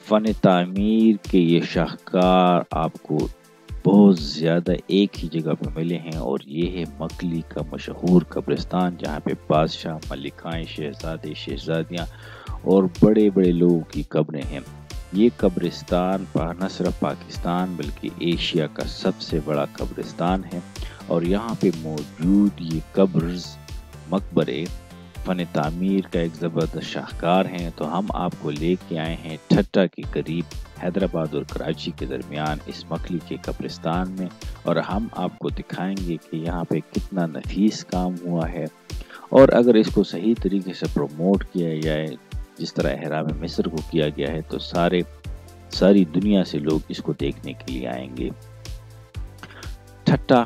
फ़न तामीर के ये शाहकार आपको बहुत ज़्यादा एक ही जगह पे मिले हैं, और ये है मकली का मशहूर कब्रिस्तान, जहाँ पे बादशाह, मलिकाएँ, शहज़ादे, शहज़ादियाँ और बड़े बड़े लोगों की कब्रें हैं। ये कब्रिस्तान न सिर्फ पाकिस्तान बल्कि एशिया का सबसे बड़ा कब्रिस्तान है, और यहाँ पे मौजूद ये कब्र्स मकबरे फ़न तामीर का एक ज़बरदस्त शाहकार हैं। तो हम आपको लेके आए हैं ठट्टा के करीब हैदराबाद और कराची के दरमियान इस मकली के कब्रिस्तान में, और हम आपको दिखाएंगे कि यहाँ पे कितना नफीस काम हुआ है, और अगर इसको सही तरीके से प्रमोट किया जाए जिस तरह अहराम मिस्र को किया गया है तो सारी दुनिया से लोग इसको देखने के लिए आएंगे। ठट्टा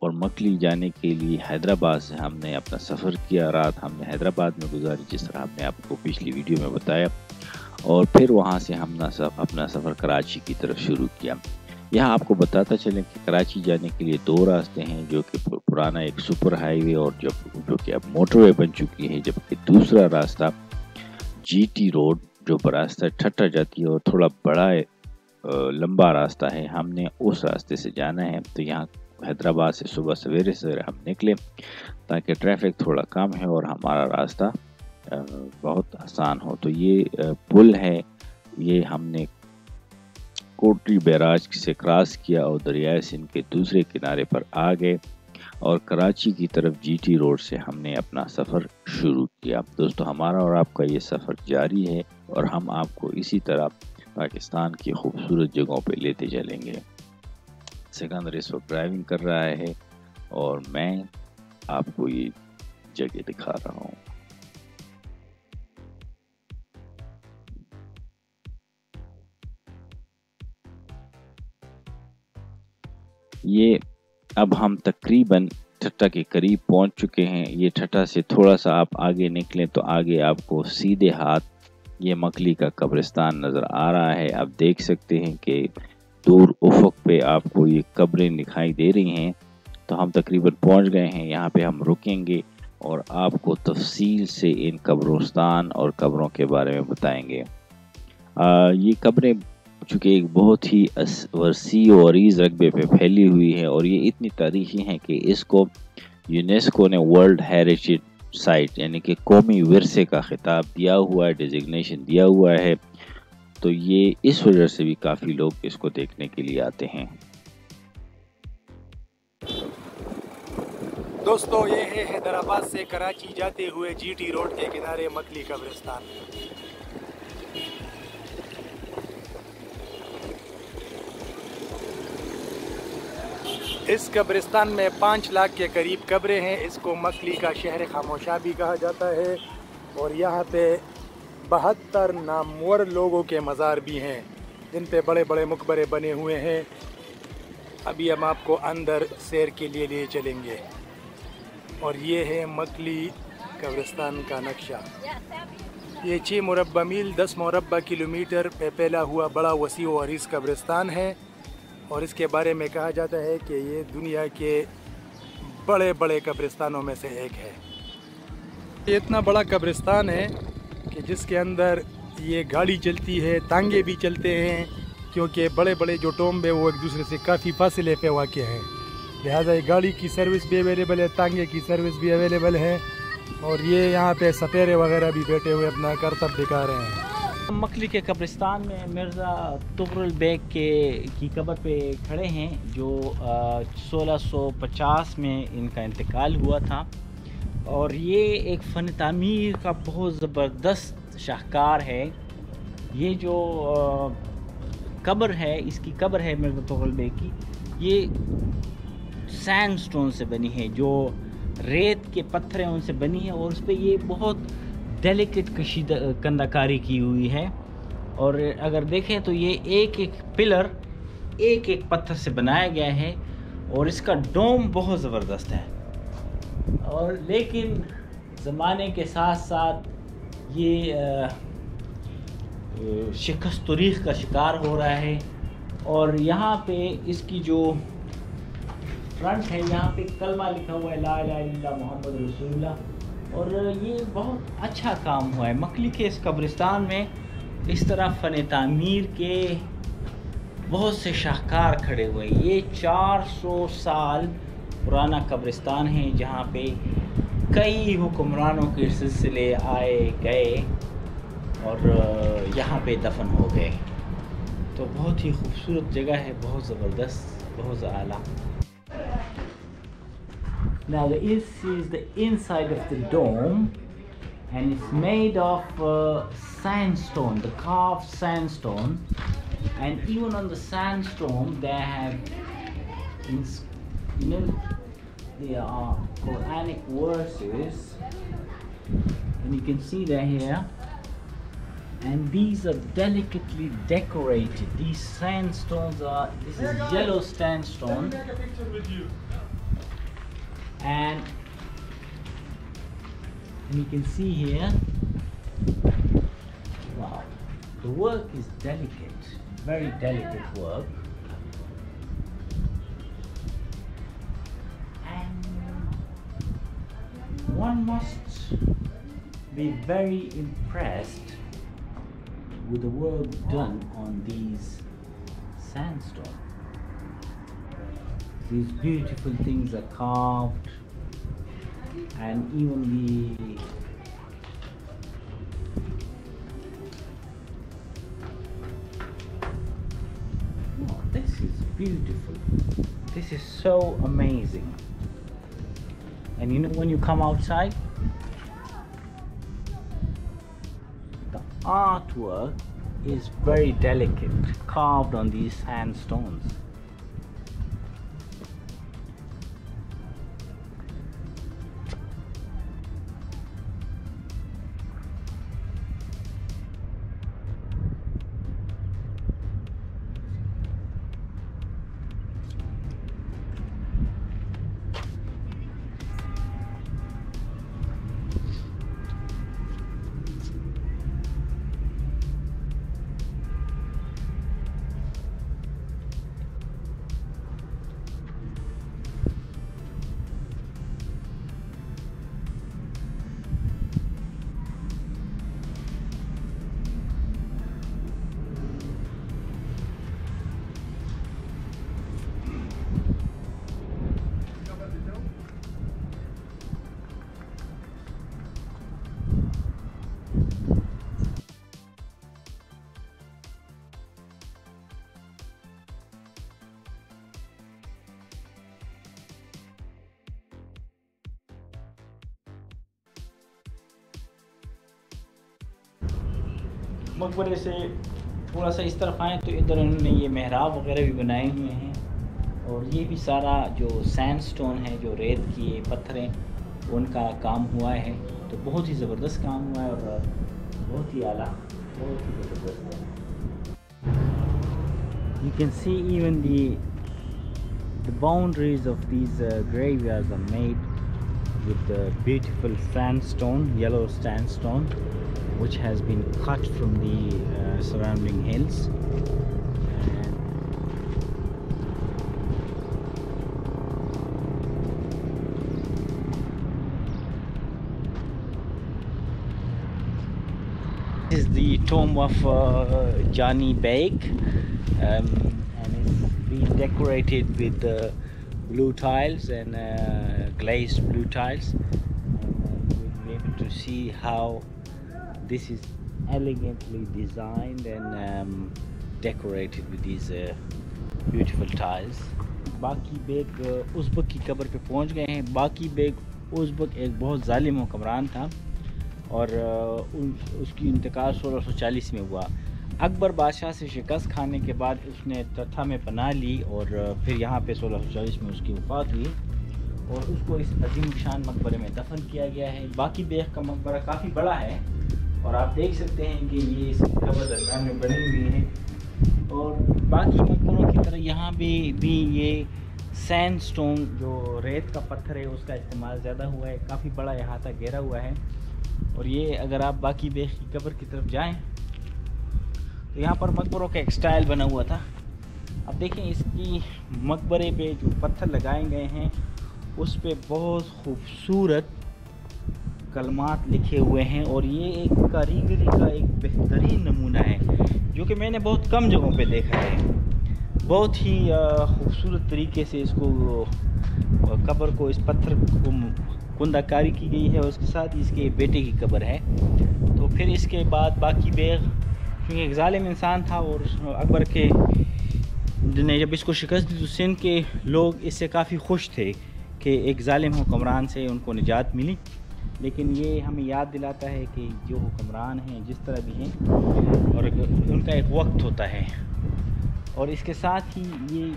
और मकली जाने के लिए हैदराबाद से हमने अपना सफ़र किया। रात हमने हैदराबाद में गुजारी जिस तरह हमने आपको पिछली वीडियो में बताया, और फिर वहाँ से हमने अपना सफ़र कराची की तरफ शुरू किया। यहाँ आपको बताता चलें कि कराची जाने के लिए दो रास्ते हैं, जो कि पुराना एक सुपर हाईवे और जो कि अब मोटरवे बन चुकी है, जबकि दूसरा रास्ता जीटी रोड जो रास्ता ठट्टा जाती है और थोड़ा बड़ा लंबा रास्ता है, हमने उस रास्ते से जाना है। तो यहाँ हैदराबाद से सुबह सवेरे हम निकले ताकि ट्रैफिक थोड़ा कम है और हमारा रास्ता बहुत आसान हो। तो ये पुल है, ये हमने कोटरी बैराज से क्रॉस किया और दरियाए सिंध के दूसरे किनारे पर आ गए, और कराची की तरफ जीटी रोड से हमने अपना सफ़र शुरू किया। दोस्तों, हमारा और आपका ये सफ़र जारी है, और हम आपको इसी तरह पाकिस्तान की खूबसूरत जगहों पे लेते चलेंगे। सिकंदर इस वक्त ड्राइविंग कर रहा है और मैं आपको ये जगह दिखा रहा हूँ। ये अब हम तकरीबन ठट्टा के करीब पहुंच चुके हैं। ये ठट्टा से थोड़ा सा आप आगे निकलें तो आगे आपको सीधे हाथ ये मकली का कब्रिस्तान नज़र आ रहा है। आप देख सकते हैं कि दूर उफ़क़ पे आपको ये कब्रें दिखाई दे रही हैं। तो हम तकरीबन पहुंच गए हैं। यहाँ पे हम रुकेंगे और आपको तफसील से इन कब्रिस्तान और कब्रों के बारे में बताएंगे। ये कब्रें चूँकि एक बहुत ही वसी और अरीज़ रकबे पे फैली हुई है, और ये इतनी तारीख़ी हैं कि इसको यूनेस्को ने वर्ल्ड हेरिटेज साइट यानी कि कौमी विरसे का खिताब दिया हुआ है, डिजिग्नेशन दिया हुआ है। तो ये इस वजह से भी काफ़ी लोग इसको देखने के लिए आते हैं। दोस्तों, ये है हैदराबाद से कराची जाते हुए जीटी रोड के किनारे मकली कब्रिस्तान। इस कब्रिस्तान में 5 लाख के करीब कब्रें हैं। इसको मकली का शहर खामोशा भी कहा जाता है, और यहाँ पे 72 नामवर लोगों के मज़ार भी हैं जिन पे बड़े बड़े मकबरे बने हुए हैं। अभी हम आपको अंदर सैर के लिए चलेंगे, और ये है मकली कब्रिस्तान का नक्शा। ये 6 मुरब्बा मील 10 मुरब्बा किलोमीटर पे फैला हुआ बड़ा वसी व अरीज़ कब्रिस्तान है, और इसके बारे में कहा जाता है कि ये दुनिया के बड़े बड़े कब्रिस्तानों में से एक है। ये इतना बड़ा कब्रिस्तान है कि जिसके अंदर ये गाड़ी चलती है, तांगे भी चलते हैं, क्योंकि बड़े बड़े जो टोम्बे वो एक दूसरे से काफ़ी फासले पे वाक़ हैं। लिहाजा ये गाड़ी की सर्विस भी अवेलेबल है, तांगे की सर्विस भी अवेलेबल है, और ये यहाँ पे सपेरे वगैरह भी बैठे हुए अपना करतब दिखा रहे हैं। मकली के कब्रिस्तान में मिर्ज़ा तुगरुल बेग की कब्र पे खड़े हैं, जो 1650 में इनका इंतकाल हुआ था, और ये एक फ़न तामीर का बहुत ज़बरदस्त शाहकार है। ये जो कब्र है, इसकी कब्र है मिर्ज़ा तुगरुल बेग की, ये सैंडस्टोन से बनी है, जो रेत के पत्थर हैं उनसे बनी है, और उस पर ये बहुत डेलिकेट कंदाकारी की हुई है। और अगर देखें तो ये एक एक पिलर एक एक पत्थर से बनाया गया है, और इसका डोम बहुत ज़बरदस्त है। और लेकिन ज़माने के साथ साथ ये शिकस्त तारीख़ का शिकार हो रहा है, और यहाँ पे इसकी जो फ्रंट है, यहाँ पे कलमा लिखा हुआ है, ला इलाहा इल्लल्लाह मुहम्मद रसूलुल्लाह। और ये बहुत अच्छा काम हुआ है। मकली के इस कब्रिस्तान में اس طرح فن تعمیر کے بہت سے شاہکار کھڑے ہوئے ہیں۔ یہ 400 سال پرانا قبرستان ہے جہاں پہ کئی حکمرانوں کے سلسلے آئے گئے اور یہاں پہ دفن ہو گئے۔ تو بہت ہی خوبصورت جگہ ہے، بہت زبردست، بہت اعلیٰ۔ Now this is the inside of the dome and it's made of sandstone, the carved sandstone, and even on the sandstone they have there are Quranic verses and you can see that here, and these are delicately decorated. These sandstones are, this is yellow sandstone, Take a picture with you. and you can see here, wow, the work is delicate, very delicate work, and one must be very impressed with the work done on these sandstone. These beautiful things are carved, and even the this is beautiful. This is so amazing. And you know, when you come outside, the artwork is very delicate, carved on these sandstones. مقبرے سے تھوڑا سا اس طرف آئیں تو ادھر انہوں نے یہ محراب وغیرہ بھی بنائے ہوئے ہیں، اور یہ بھی سارا جو سینڈ سٹون ہے، جو ریت کی پتھر ہیں، ان کا کام ہوا ہے. تو بہت ہی زبردست کام ہوا ہے اور بہت ہی اعلیٰ، بہت ہی زبردست ہے. You can see even the boundaries of these graveyards are made with the beautiful sandstone, yellow sandstone, which has been cut from the surrounding hills. This is the tomb of Johnny Beg, and it's been decorated with blue tiles and glazed blue tiles, and we'll be able to see how this is elegantly designed and decorated with these beautiful tiles. باقی bag ازبک کی قبر پہ پہنچ گئے ہیں. باقی bag ازبک ایک بہت ظالم حکمران تھا اور اس کی انتقال 1640 میں ہوا. اکبر بادشاہ سے شکست کھانے کے بعد اس نے تتھا میں پناہ لی اور پھر یہاں پہ 1640 میں اس کی وفات ہوئی اور اس کو اس عظیم شان مقبرے میں دفن کیا گیا ہے. باقی بیگ کا مقبرہ کافی بڑا ہے اور آپ دیکھ سکتے ہیں کہ یہ اس کی قبر درمیان میں بنی ہوئی ہے. اور باقی مقبروں کی طرح یہاں بھی یہ سینڈ سٹون جو ریت کا پتھر ہے اس کا استعمال زیادہ ہوا ہے. کافی بڑا احاطہ گھیرا ہوا ہے. اور یہ اگر آپ باقی بیگ کی قبر کی طرف جائیں تو یہاں پر مقبروں کا ایک سٹائل بنا ہوا تھا. اب دیکھیں اس کی مقبرے پہ جو پتھر لگائے گئے ہیں اس پہ بہت خوبصورت कलमात लिखे हुए हैं और ये एक कारीगरी का एक बेहतरीन नमूना है जो कि मैंने बहुत कम जगहों पे देखा है। बहुत ही खूबसूरत तरीके से इसको कब्र को, इस पत्थर को कुंदाकारी की गई है और उसके साथ ही इसके बेटे की कब्र है। तो फिर इसके बाद बाकी बेग, क्योंकि एक ज़ालिम इंसान था और अकबर के ने जब इसको शिकस्त दी तो सिंध के लोग इससे काफ़ी खुश थे कि एक ज़ालिम हुक्मरान से उनको निजात मिली। लेकिन ये हमें याद दिलाता है कि जो हुक्मरान हैं जिस तरह भी हैं और उनका एक वक्त होता है। और इसके साथ ही ये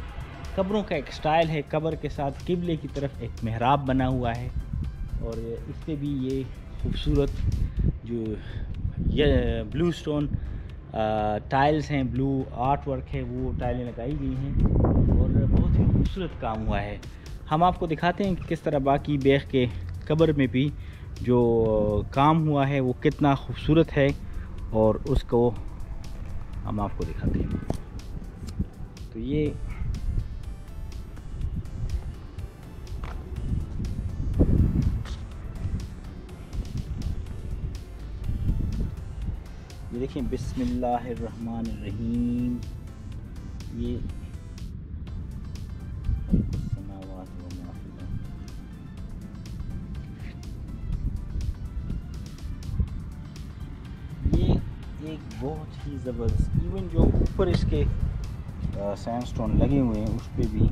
कब्रों का एक स्टाइल है, कब्र के साथ किबले की तरफ एक मेहराब बना हुआ है और इस पर भी ये खूबसूरत जो ये ब्लू स्टोन टाइल्स हैं, ब्लू आर्ट वर्क है, वो टाइलें लगाई गई हैं और बहुत ही खूबसूरत काम हुआ है। हम आपको दिखाते हैं कि किस तरह बाकी बेग के कब्र में भी जो काम हुआ है वो कितना खूबसूरत है और उसको हम आपको दिखाते हैं। तो ये देखिए, बिस्मिल्लाहिर्रहमानिर्रहीम। ये एक बहुत ही ज़बरदस्त, इवन जो ऊपर इसके सैंडस्टोन लगे हुए हैं उस पे भी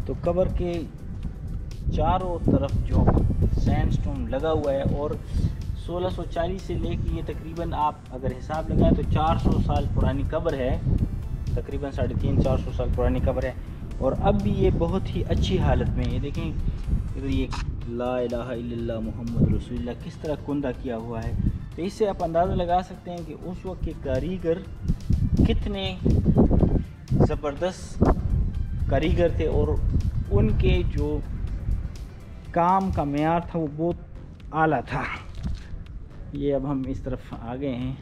तो कब्र के चारों तरफ जो सैंडस्टोन लगा हुआ है और 1640 से लेके ये तकरीबन आप अगर हिसाब लगाएं तो 400 साल पुरानी कब्र है, तकरीबन 350-400 साल पुरानी कब्र है और अब भी ये बहुत ही अच्छी हालत में है। ये देखें, ये ला इलाहा इल्लल्लाह मुहम्मद रसूलुल्लाह किस तरह कुंदा किया हुआ है। तो इससे आप अंदाज़ा लगा सकते हैं कि उस वक्त के कारीगर कितने ज़बरदस्त कारीगर थे और उनके जो काम का मेयार था वो बहुत आला था। ये अब हम इस तरफ आ गए हैं।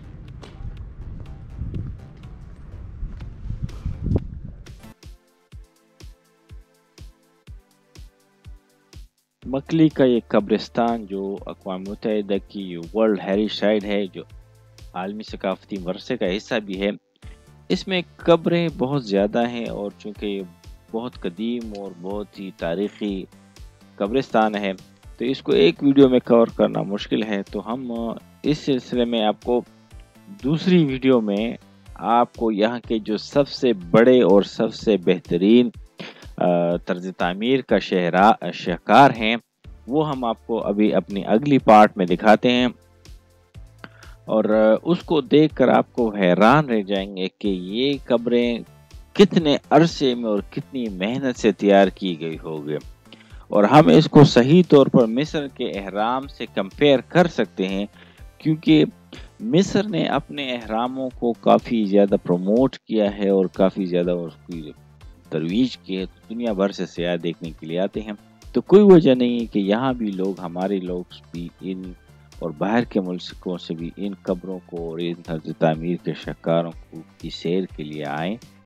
मकली का ये कब्रिस्तान जो अक़वाम मुत्तहिदा की वर्ल्ड हेरिटेज साइट है, जो आलमी सकाफ़ती वरसे का हिस्सा भी है, इसमें कब्रें बहुत ज़्यादा हैं और चूँकि बहुत कदीम और बहुत ही तारीख़ी कब्रिस्तान है तो इसको एक वीडियो में कवर करना मुश्किल है। तो हम इस सिलसिले में आपको दूसरी वीडियो में आपको यहाँ के जो सबसे बड़े और सबसे बेहतरीन तर्ज तामीर का शाहकार हैं वो हम आपको अभी अपनी अगली पार्ट में दिखाते हैं और उसको देखकर आपको हैरान रह जाएंगे कि ये कब्रें कितने अरसे में और कितनी मेहनत से तैयार की गई होगी और हम इसको सही तौर पर मिस्र के एहराम से कंपेयर कर सकते हैं, क्योंकि मिस्र ने अपने एहरामों को काफ़ी ज़्यादा प्रमोट किया है और काफ़ी ज़्यादा उसकी तरवीज की है। तो दुनिया भर से सयाह देखने के लिए आते हैं। तो कोई वजह नहीं है कि यहाँ भी लोग, हमारे लोग भी इन और बाहर के मुल्कों से भी इन कब्रों को और इन तर्ज तामीर के शाहकारों की सैर के लिए आएँ